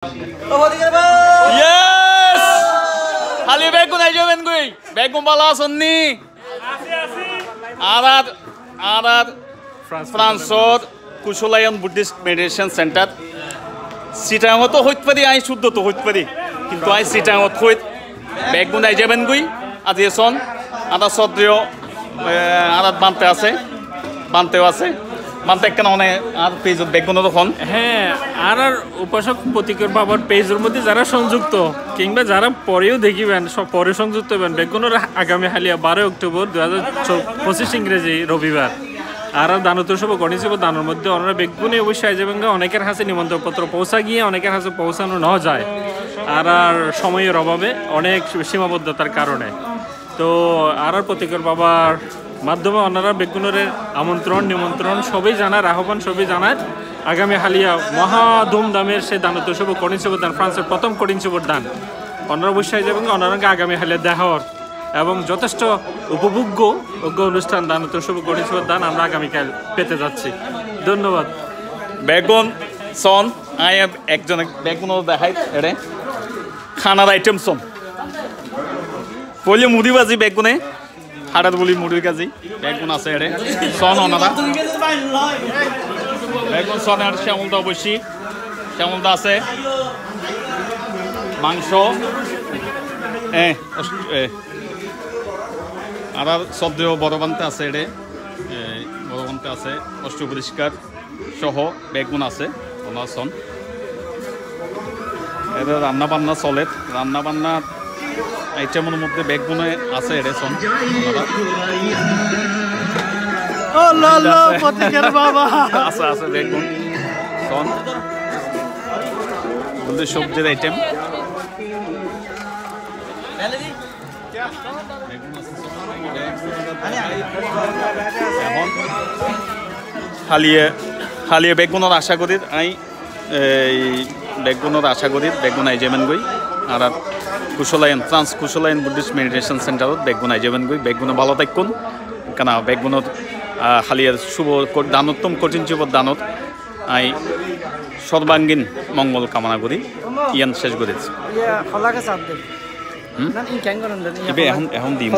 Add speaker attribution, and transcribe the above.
Speaker 1: Yes! Hali begun aja ben gue. Begun bala sonni. Arat Fransot Kusholayan Buddhist Meditation Center. Sitang to hoit pari ai shuddho to hoit pari. Kintu ai sitang hoit begun aja ben gue. Adieson ada sodrio arat bante আছে মানতে কেন আর page বেগুন তখন
Speaker 2: হ্যাঁ আর উপাসক প্রতীকের বাবার পেজের মধ্যে যারা সংযুক্ত কিংবা যারা পরেও দেখিবেন সব পরে সংযুক্ত হবেন বেগুনের আগামী হালিয়া 12 অক্টোবর 2025 ইংরেজি রবিবার আর দানোৎসব গণেশব দানের মধ্যে ওনারা বেগুনে অবশ্যই যাবেন অনেকের হাতে নিমন্ত্রণপত্র পৌঁছা গিয়ে অনেকের হাতে পৌঁছানো না যায় আর সময়ের অভাবে অনেক সীমাবদ্ধতার কারণে তো আর প্রতীকের বাবার মাধ্যমে ওনারা বেগুনের আমন্ত্রণ নিমন্ত্রণ সবই জানার আহ্বান সবই জানার আগামী হালিয়া মহা ধুমধামের সে দানোৎসব করিনসব দান ফ্রান্সের প্রথম করিনসব দান ওনারা অবশ্যই যাবেন ওনারা আগামী হালিয়া দেখার এবং যথেষ্ট উপভোগ্য অনুষ্ঠান দানোৎসব করিনসব দান আমরা আগামীকাল পেতে যাচ্ছি ধন্যবাদ
Speaker 1: বেগুন সন আই একজন বেগুন দেখাই এরে খানার আইটেম সন পहिले মুড়ি বাজি বেগুনে হাড়ার বলি মুড়ির কাজি বেগুন আছে এরে সন ওনারা বেগুন সন আর শ্যামলদা অবশ্যই শ্যামলদা আছে মাংস আর সদ্য বড়বান্তে আছে এরে বড়বান্তে আছে অষ্ট পরিষ্কার সহ বেগুন আছে ওনার সন এদের রান্না বান্না চলে রান্না বান্না আইটেমের মধ্যে বেগুনে আছে এরে সন আছে আছে বেগুন সন বলতে সবজির আইটেম এখন হালিয়ে বেগুনের আশা করি আই বেগুনের আশা করি বেগুন আই যাবেন গই আর কুশলায়ন বুদ্ধিস্ট মেডিটেশন সেন্টারত বেগুন আই যাবেন গই বেগুনে ভালো থাকুন কেন বেগুনত হালিয়ার শুভ দানোত্তম কঠিন শুভ দানত আই সর্বাঙ্গীন মঙ্গল কামনা করি ইয়ান শেষ করেছি এখন দিন